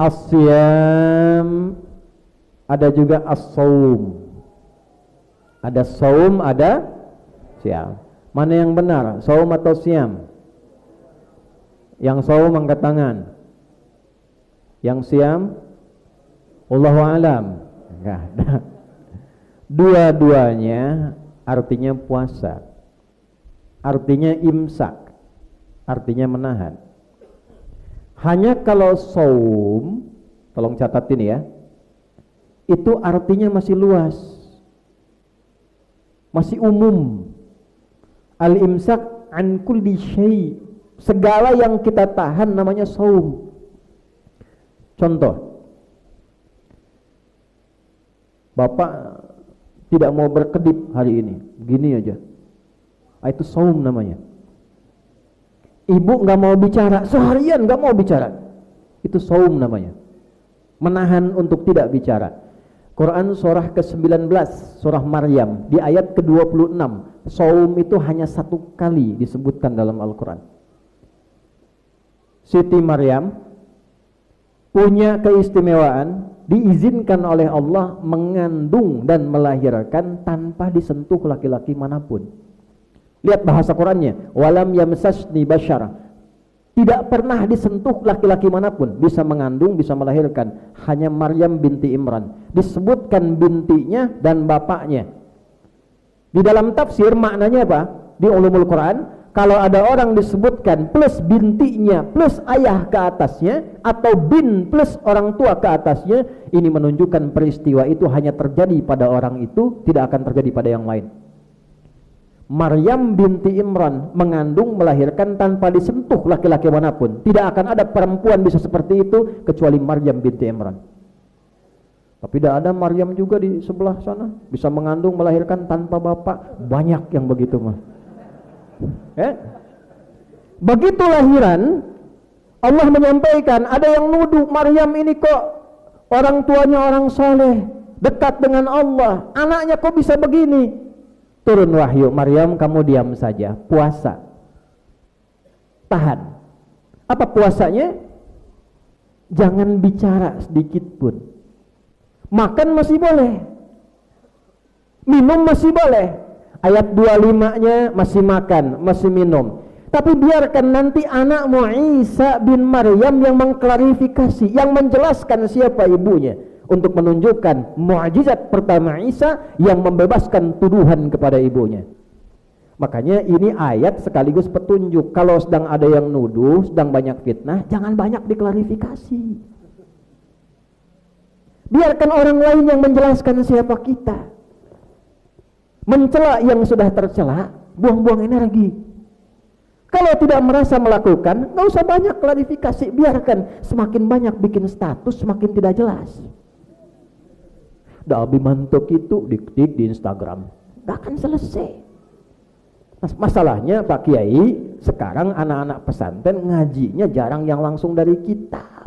As-siyam, ada juga as-saum. Ada saum, ada siam. Mana yang benar, saum atau siam? Yang saum angkat tangan. Yang siam, Allahu a'lam. Enggak ada. Dua-duanya artinya puasa. Artinya imsak. Artinya menahan. Hanya kalau saum, tolong catatin ya, itu artinya masih luas, masih umum. Al-imsak an kulli syai', segala yang kita tahan namanya saum. Contoh, Bapak tidak mau berkedip hari ini, begini aja, itu saum namanya. Ibu nggak mau bicara, seharian nggak mau bicara, itu saum namanya, menahan untuk tidak bicara. Quran surah ke-19, surah Maryam, di ayat ke-26, saum itu hanya satu kali disebutkan dalam Al-Quran. Siti Maryam punya keistimewaan, diizinkan oleh Allah mengandung dan melahirkan tanpa disentuh laki-laki manapun. Lihat bahasa Qurannya, walam yamsasni basyara, tidak pernah disentuh laki-laki manapun, bisa mengandung, bisa melahirkan. Hanya Maryam binti Imran, disebutkan bintinya dan bapaknya. Di dalam tafsir maknanya apa? Di ulumul Quran, kalau ada orang disebutkan plus bintinya plus ayah ke atasnya, atau bin plus orang tua ke atasnya, ini menunjukkan peristiwa itu hanya terjadi pada orang itu, tidak akan terjadi pada yang lain. Maryam binti Imran mengandung, melahirkan tanpa disentuh laki-laki manapun. Tidak akan ada perempuan bisa seperti itu kecuali Maryam binti Imran. Tapi tidak ada Maryam juga di sebelah sana bisa mengandung, melahirkan tanpa bapak. Banyak yang begitu mah. Begitu lahiran, Allah menyampaikan, ada yang nuduh Maryam ini kok orang tuanya orang soleh, dekat dengan Allah, anaknya kok bisa begini. Turun wahyu, Maryam kamu diam saja, puasa, tahan. Apa puasanya? Jangan bicara sedikit pun. Makan masih boleh, minum masih boleh. Ayat 25-nya masih makan, masih minum. Tapi biarkan nanti anakmu Isa bin Maryam yang mengklarifikasi, yang menjelaskan siapa ibunya, untuk menunjukkan mukjizat pertama Isa yang membebaskan tuduhan kepada ibunya. Makanya ini ayat sekaligus petunjuk. Kalau sedang ada yang nuduh, sedang banyak fitnah, jangan banyak diklarifikasi. Biarkan orang lain yang menjelaskan siapa kita. Mencela yang sudah tercela, buang-buang energi. Kalau tidak merasa melakukan, nggak usah banyak klarifikasi. Biarkan, semakin banyak bikin status, semakin tidak jelas. Dabi mantuk itu dik-dik di Instagram, gak akan selesai. Masalahnya Pak Kiai, sekarang anak-anak pesantren ngajinya jarang yang langsung dari kitab,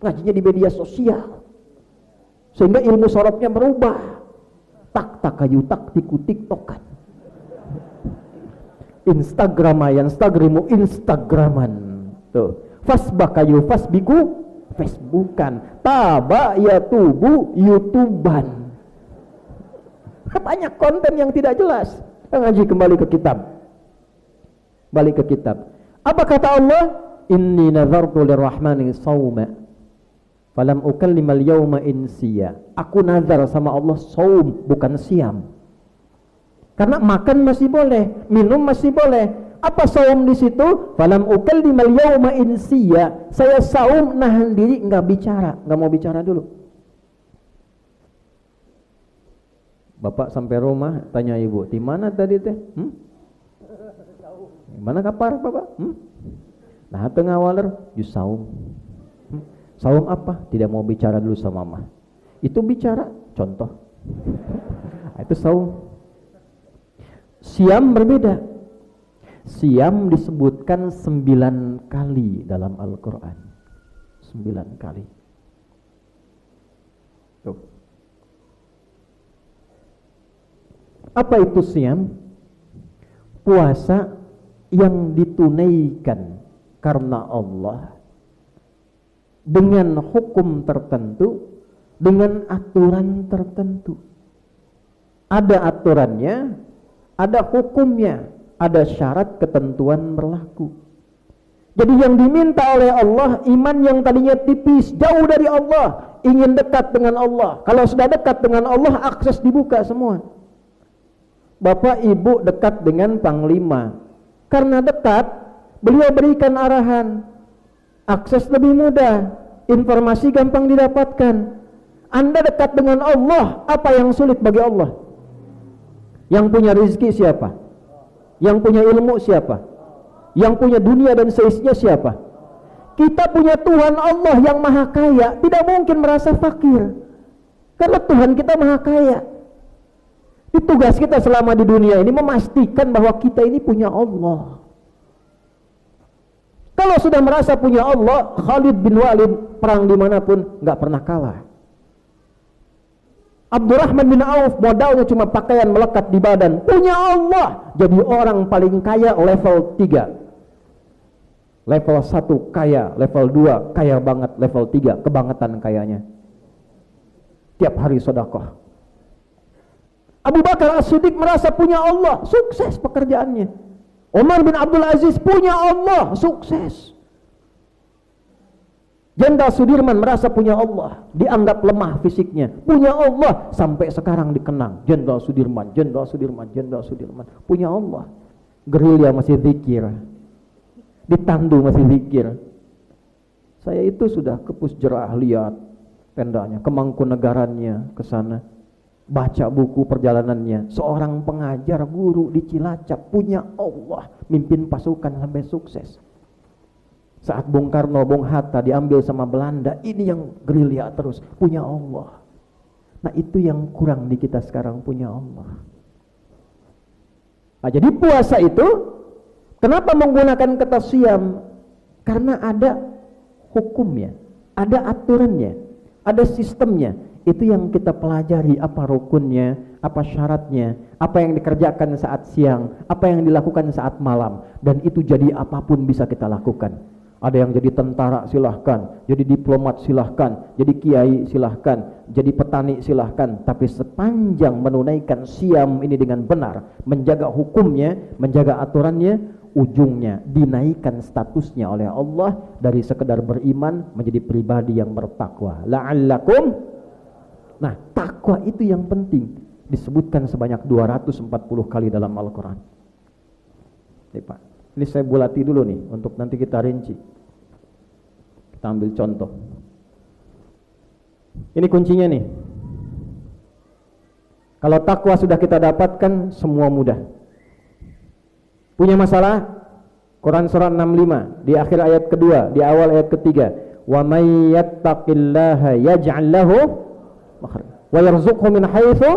ngajinya di media sosial, sehingga ilmu sorotnya berubah. Tak kayu tak tiku tiktokan, instagraman tuh, fasbakayu fasbiku Facebookan, taba ya tubu YouTubean. Banyak konten yang tidak jelas. Ngaji kembali ke kitab. Balik ke kitab. Apa kata Allah? Inni nazartu lirrahmani sawma falam ukallimal yawma insiya. Aku nazar sama Allah saum, bukan siam. Karena makan masih boleh, minum masih boleh. Apa saum di situ? Falam ukallimal yawma insiya. Saya saum, nahan diri, enggak bicara, enggak mau bicara dulu. Bapak sampai rumah tanya ibu, "Di mana tadi teh?" Mana kapar Bapak? Nah, tengah waler, "You saum." Saum apa? Tidak mau bicara dulu sama mama. Itu bicara, contoh. Itu saum. Siam berbeda. Siam disebutkan 9 kali dalam Al-Quran. 9 kali. Tuh. Apa itu siam? Puasa yang ditunaikan karena Allah, dengan hukum tertentu, dengan aturan tertentu. Ada aturannya, ada hukumnya, ada syarat ketentuan berlaku. Jadi yang diminta oleh Allah, iman yang tadinya tipis, jauh dari Allah, ingin dekat dengan Allah. Kalau sudah dekat dengan Allah, akses dibuka semua. Bapak ibu dekat dengan panglima, karena dekat, beliau berikan arahan, akses lebih mudah, informasi gampang didapatkan. Anda dekat dengan Allah, apa yang sulit bagi Allah? Yang punya rezeki siapa? Yang punya ilmu siapa? Yang punya dunia dan seisinya siapa? Kita punya Tuhan Allah yang maha kaya, tidak mungkin merasa fakir, karena Tuhan kita maha kaya. Tugas kita selama di dunia ini memastikan bahwa kita ini punya Allah. Kalau sudah merasa punya Allah, Khalid bin Walid perang dimanapun nggak pernah kalah. Abdurrahman bin Auf modalnya cuma pakaian melekat di badan, punya Allah, jadi orang paling kaya level 3. Level 1 kaya, level 2 kaya banget, level 3 kebangetan kayanya. Tiap hari sedekah. Abu Bakar As-Siddiq merasa punya Allah, sukses pekerjaannya. Umar bin Abdul Aziz punya Allah, sukses. Jenderal Sudirman merasa punya Allah, dianggap lemah fisiknya, punya Allah, sampai sekarang dikenang Jenderal Sudirman, Jenderal Sudirman, Jenderal Sudirman, punya Allah. Gerilya masih zikir, ditandu masih zikir. Saya itu sudah ke Pusjerah, lihat tendanya, ke Mangkunegarannya, ke sana, baca buku perjalanannya. Seorang pengajar guru di Cilacap, punya Allah, mimpin pasukan sampai sukses. Saat Bung Karno, Bung Hatta diambil sama Belanda, ini yang gerilya terus, punya Allah. Nah itu yang kurang di kita sekarang, punya Allah. Nah jadi puasa itu, kenapa menggunakan kata siam? Karena ada hukumnya, ada aturannya, ada sistemnya. Itu yang kita pelajari, apa rukunnya, apa syaratnya, apa yang dikerjakan saat siang, apa yang dilakukan saat malam. Dan itu jadi apapun bisa kita lakukan. Ada yang jadi tentara silahkan, jadi diplomat silahkan, jadi kiai silahkan, jadi petani silahkan. Tapi sepanjang menunaikan siam ini dengan benar, menjaga hukumnya, menjaga aturannya, ujungnya dinaikkan statusnya oleh Allah dari sekedar beriman menjadi pribadi yang bertakwa. La'allakum. Nah, takwa itu yang penting, disebutkan sebanyak 240 kali dalam Al-Quran. Nih Pak, ini saya bulati dulu nih untuk nanti kita rinci. Kita ambil contoh. Ini kuncinya nih. Kalau takwa sudah kita dapatkan, semua mudah. Punya masalah? Quran surah 65 di akhir ayat kedua, di awal ayat ketiga. Wa may yattaqillaha yaj'al lahu makhraja wa yarzuqhu min haitsu.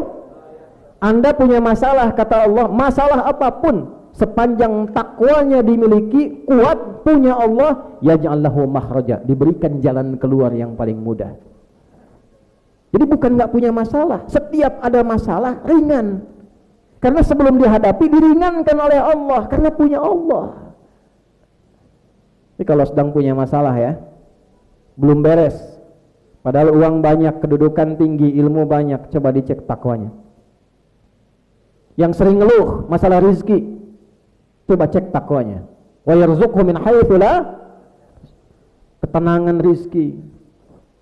Anda punya masalah, kata Allah, masalah apapun, sepanjang takwanya dimiliki, kuat, punya Allah, yaj'al lahu makhraja, diberikan jalan keluar yang paling mudah. Jadi bukan nggak punya masalah, setiap ada masalah ringan, karena sebelum dihadapi diringankan oleh Allah, karena punya Allah. Jadi kalau sedang punya masalah ya, belum beres, padahal uang banyak, kedudukan tinggi, ilmu banyak, coba dicek takwanya. Yang sering ngeluh masalah rizki, coba cek takwanya. Wa yarzuqhu min haitsu la, ketenangan rizki,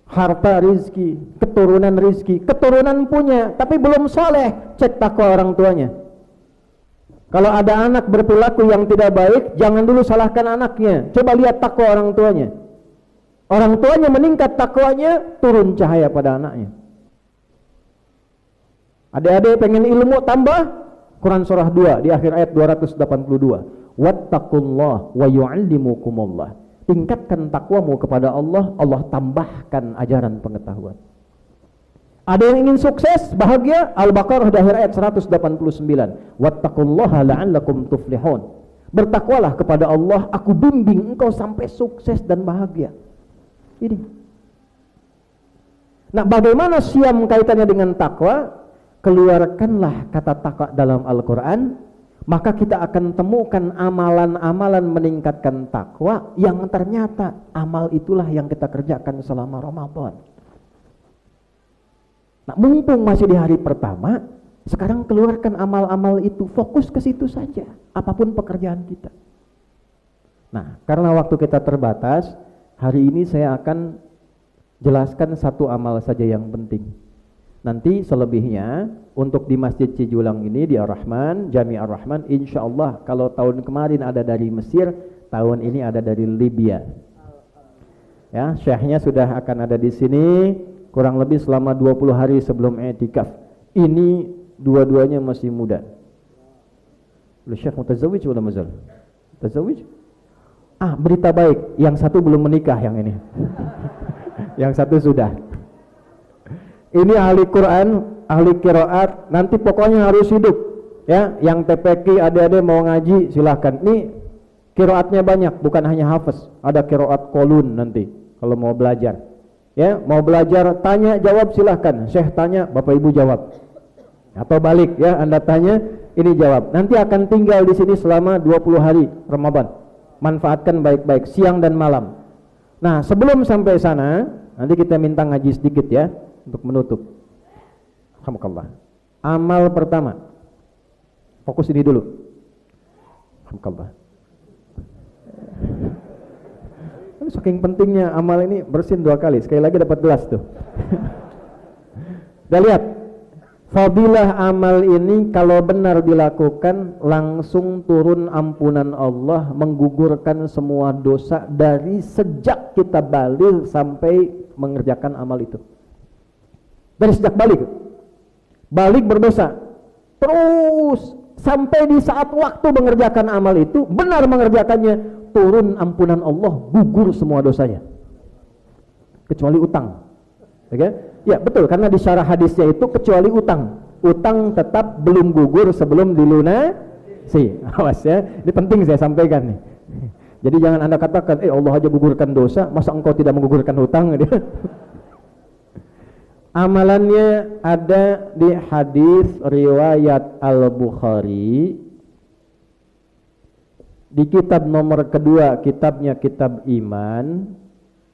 harta rizki, keturunan punya, tapi belum soleh, cek takwa orang tuanya. Kalau ada anak berperilaku yang tidak baik, jangan dulu salahkan anaknya, coba lihat takwa orang tuanya. Orang tuanya meningkat takwanya, turun cahaya pada anaknya. Adik-adik pengen ilmu tambah, Quran surah 2 di akhir ayat 282. Wattaqullah wa yu'allimukumullah. Tingkatkan takwamu kepada Allah, Allah tambahkan ajaran pengetahuan. Ada yang ingin sukses, bahagia, Al-Baqarah di akhir ayat 189. Wattaqullaha la'allakum tuflihun. Bertakwalah kepada Allah, aku bimbing engkau sampai sukses dan bahagia. Ini. Nah, bagaimana siam kaitannya dengan takwa? Keluarkanlah kata takwa dalam Al-Quran, maka kita akan temukan amalan-amalan meningkatkan takwa yang ternyata amal itulah yang kita kerjakan selama Ramadan. Nah, mumpung masih di hari pertama, sekarang keluarkan amal-amal itu, fokus ke situ saja, apapun pekerjaan kita. Nah, karena waktu kita terbatas, hari ini saya akan jelaskan satu amal saja yang penting. Nanti selebihnya untuk di Masjid Cijulang ini di Ar-Rahman, Jami Ar-Rahman, insya Allah kalau tahun kemarin ada dari Mesir, tahun ini ada dari Libya. Ya, syekhnya sudah akan ada di sini kurang lebih selama 20 hari sebelum i'tikaf. Ini dua-duanya masih muda. Syekh mutazawwij wala mazal? Mutazawwij? Berita baik, yang satu belum menikah yang ini. Yang satu sudah. Ini ahli Quran, ahli qiraat, nanti pokoknya harus hidup. Ya, yang TPQ adik-adik mau ngaji silahkan. Ini qiraatnya banyak, bukan hanya hafiz. Ada qiraat qolun nanti kalau mau belajar. Ya, mau belajar tanya jawab silahkan. Syekh tanya, Bapak Ibu jawab. Atau balik ya, Anda tanya, ini jawab. Nanti akan tinggal di sini selama 20 hari Ramadan. Manfaatkan baik-baik siang dan malam. Nah, sebelum sampai sana, nanti kita minta ngaji sedikit ya untuk menutup. Alhamdulillah. Amal pertama. Fokus ini dulu. Alhamdulillah. Saking pentingnya amal ini, bersin 2 kali. Sekali lagi dapat gelas tuh. Udah lihat. Fadilah amal ini kalau benar dilakukan langsung turun ampunan Allah, menggugurkan semua dosa dari sejak kita balik sampai mengerjakan amal itu. Dari sejak balik berdosa, terus sampai di saat waktu mengerjakan amal itu benar mengerjakannya, turun ampunan Allah, gugur semua dosanya kecuali utang. Oke? Ya betul, karena di syarah hadisnya itu kecuali utang tetap belum gugur sebelum dilunasi. Awas ya, ini penting saya sampaikan nih. Jadi jangan Anda katakan, Allah aja gugurkan dosa, masa engkau tidak menggugurkan hutang? Amalannya ada di hadis riwayat Al-Bukhari di kitab nomor kedua, kitabnya kitab iman.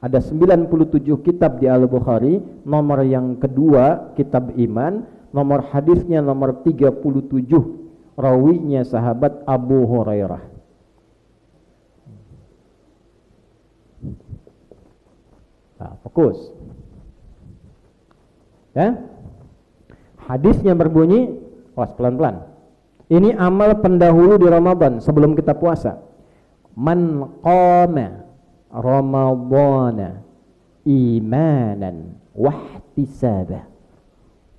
Ada 97 kitab di Al-Bukhari, nomor yang kedua kitab iman, nomor hadisnya nomor 37, rawinya sahabat Abu Hurairah. Nah, fokus. Ya. Hadisnya berbunyi, pelan-pelan. Ini amal pendahulu di Ramadan sebelum kita puasa. Man qama Ramadana imanan wahtisaba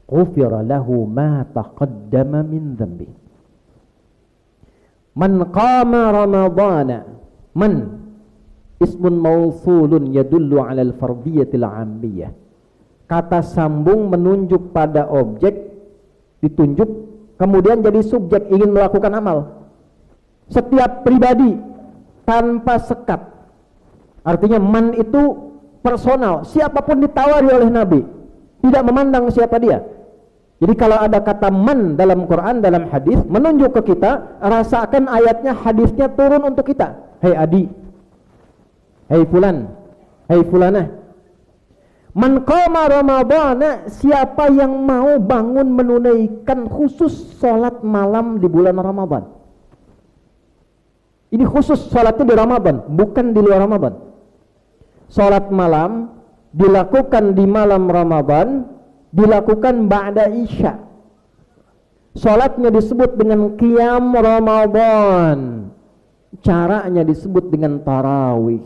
ghufira lahu ma taqaddama min dhanbi. Man qama Ramadana, man ismun mausulun yadullu ala al-fardiyatil 'ammiyah. Kata sambung menunjuk pada objek, ditunjuk kemudian jadi subjek ingin melakukan amal. Setiap pribadi tanpa sekat. Artinya man itu personal, siapapun ditawari oleh Nabi, tidak memandang siapa dia. Jadi kalau ada kata man dalam Quran, dalam hadis, menunjuk ke kita, rasakan ayatnya, hadisnya turun untuk kita. Hei Adi, hei fulan, hei fulanah. Man qama Ramadana, siapa yang mau bangun menunaikan khusus sholat malam di bulan Ramadan. Ini khusus sholatnya di Ramadan, bukan di luar Ramadan. Sholat malam dilakukan di malam Ramadan, dilakukan ba'da isya. Sholatnya disebut dengan qiyam Ramadan, caranya disebut dengan tarawih.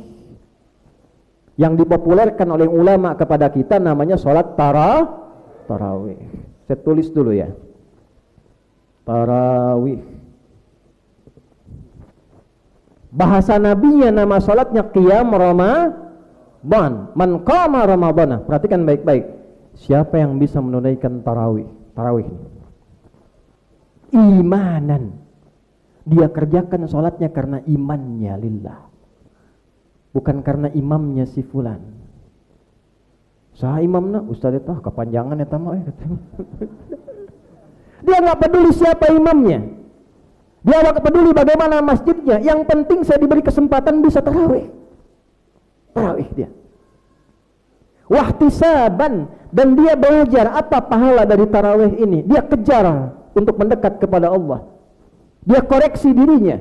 Yang dipopulerkan oleh ulama kepada kita namanya sholat tarawih. Saya tulis dulu ya, tarawih. Bahasa nabinya nama sholatnya qiyam Ramadan. Man qama Ramadana. Perhatikan baik-baik. Siapa yang bisa menunaikan tarawih? Tarawih imanan. Dia kerjakan sholatnya karena imannya lillah, bukan karena imamnya si fulan. Sah imamna Ustaz itu kepanjangan ya tamu. Dia nggak peduli siapa imamnya. Dia gak peduli bagaimana masjidnya, yang penting saya diberi kesempatan bisa tarawih. Tarawih dia. Wahtisaban, dan dia belajar apa pahala dari tarawih ini. Dia kejar untuk mendekat kepada Allah. Dia koreksi dirinya.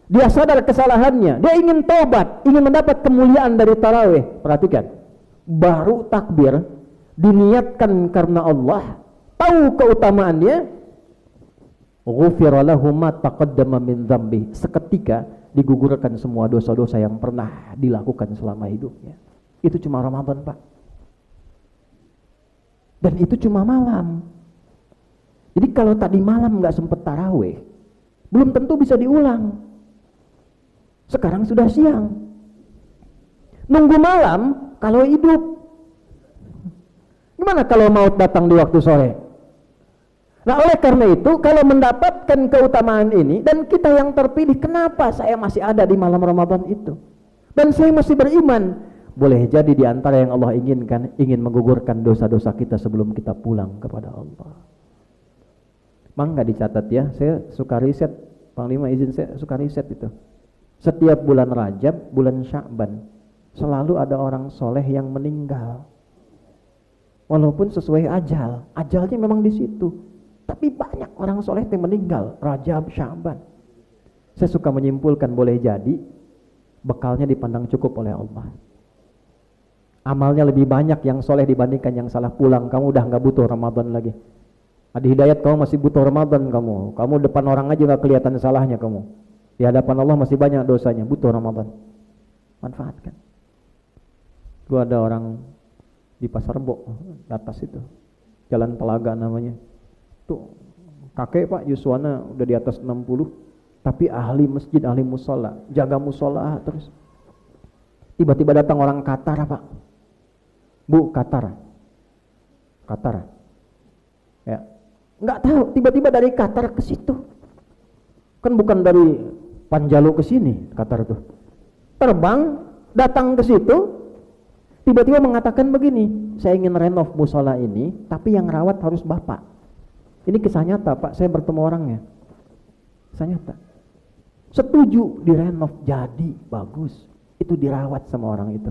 Dia sadar kesalahannya. Dia ingin taubat, ingin mendapat kemuliaan dari tarawih. Perhatikan. Baru takbir diniatkan karena Allah, tahu keutamaannya, ghufira lahu ma taqaddama min dzambi, seketika digugurkan semua dosa-dosa yang pernah dilakukan selama hidupnya. Itu cuma Ramadan, Pak. Dan itu cuma malam. Jadi kalau tadi malam nggak sempat tarawih, belum tentu bisa diulang. Sekarang sudah siang. Nunggu malam kalau hidup. Gimana kalau maut datang di waktu sore? Nah, oleh karena itu, kalau mendapatkan keutamaan ini, dan kita yang terpilih, kenapa saya masih ada di malam Ramadan itu? Dan saya masih beriman. Boleh jadi di antara yang Allah inginkan, ingin menggugurkan dosa-dosa kita sebelum kita pulang kepada Allah. Mang nggak dicatat ya, saya suka riset, Panglima izin saya suka riset itu. Setiap bulan Rajab, bulan Sya'ban, selalu ada orang soleh yang meninggal. Walaupun sesuai ajal, ajalnya memang di situ. Tapi banyak orang soleh yang meninggal, Rajab, Sya'ban. Saya suka menyimpulkan boleh jadi bekalnya dipandang cukup oleh Allah. Amalnya lebih banyak yang soleh dibandingkan yang salah pulang. Kamu udah gak butuh Ramadan lagi. Adi Hidayat, kamu masih butuh Ramadan kamu depan orang aja gak kelihatan salahnya kamu. Di hadapan Allah masih banyak dosanya, butuh Ramadan. Manfaatkan. Gua ada orang di Pasar Rebo, di atas itu, Jalan Telaga namanya. Tuh kakek Pak, Yuswana udah di atas 60, tapi ahli masjid, ahli musola, jaga musola terus. Tiba-tiba datang orang Qatar, Pak. Bu, Qatar, ya, nggak tahu. Tiba-tiba dari Qatar ke situ, kan bukan dari Panjalu ke sini, Qatar tuh. Terbang, datang ke situ, tiba-tiba mengatakan begini, saya ingin renov musola ini, tapi yang rawat harus Bapak. Ini kisah nyata, Pak. Saya bertemu orangnya. Kisah nyata. Setuju direnov, jadi bagus. Itu dirawat sama orang itu.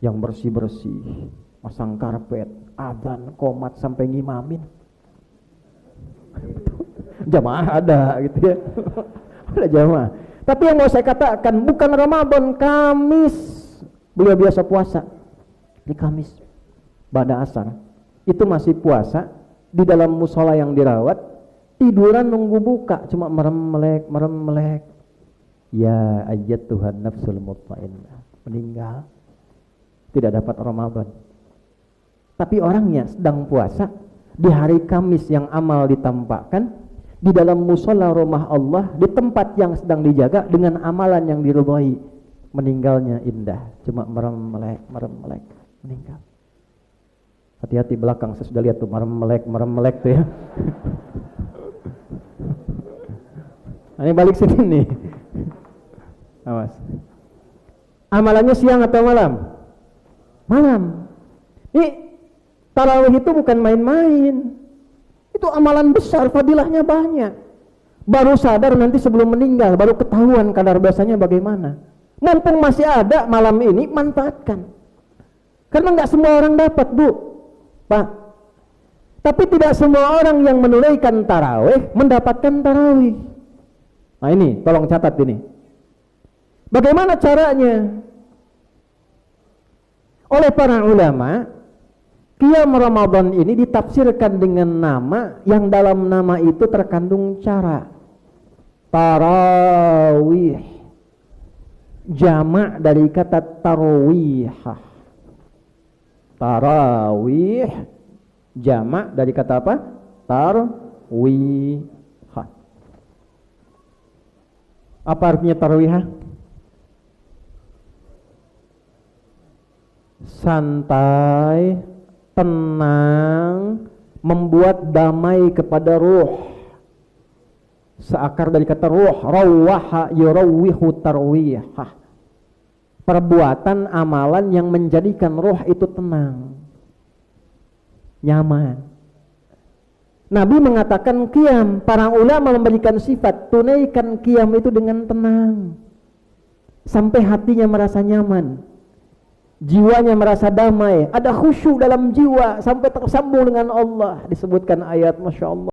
Yang bersih-bersih, masang karpet, adzan, qomat sampai ngimamin. Jamaah ada gitu ya. Ada jamaah. Tapi yang mau saya katakan, bukan Ramadan, Kamis. Beliau biasa puasa. Di Kamis, ba'da asar, itu masih puasa di dalam musola yang dirawat, tiduran nunggu buka, cuma merem-melek. Ya ayyatuhan nafsul mutmainnah, meninggal, tidak dapat Ramadan. Tapi orangnya sedang puasa di hari Kamis yang amal ditampakkan di dalam musola rumah Allah, di tempat yang sedang dijaga dengan amalan yang diridhai. Meninggalnya indah, cuma merem-melek, meninggal. Hati-hati belakang, saya sudah lihat tuh merem-melek tuh ya. Ini balik sini nih. Awas. Amalannya siang atau malam? Malam. Ini tarawih itu bukan main-main. Itu amalan besar, fadilahnya banyak. Baru sadar nanti sebelum meninggal, baru ketahuan kadar dosanya bagaimana. Mumpung masih ada malam ini, manfaatkan. Karena nggak semua orang dapat, Bu, Pak. Tapi tidak semua orang yang menunaikan tarawih mendapatkan tarawih. Nah ini, tolong catat ini. Bagaimana caranya? Oleh para ulama, Qiyam Ramadan ini ditafsirkan dengan nama yang dalam nama itu terkandung cara. Tarawih, jamak dari kata tarawihah. Tarawih, jamak dari kata apa? Tarwihah. Apa artinya tarawihah? Santai, tenang, membuat damai kepada ruh. Seakar dari kata ruh, rawaha yurawwihu tarwihah. Perbuatan amalan yang menjadikan ruh itu tenang, nyaman. Nabi mengatakan qiyam, para ulama memberikan sifat, tunaikan qiyam itu dengan tenang, sampai hatinya merasa nyaman, jiwanya merasa damai, ada khusyuk dalam jiwa, sampai tersambung dengan Allah. Disebutkan ayat, Masya Allah.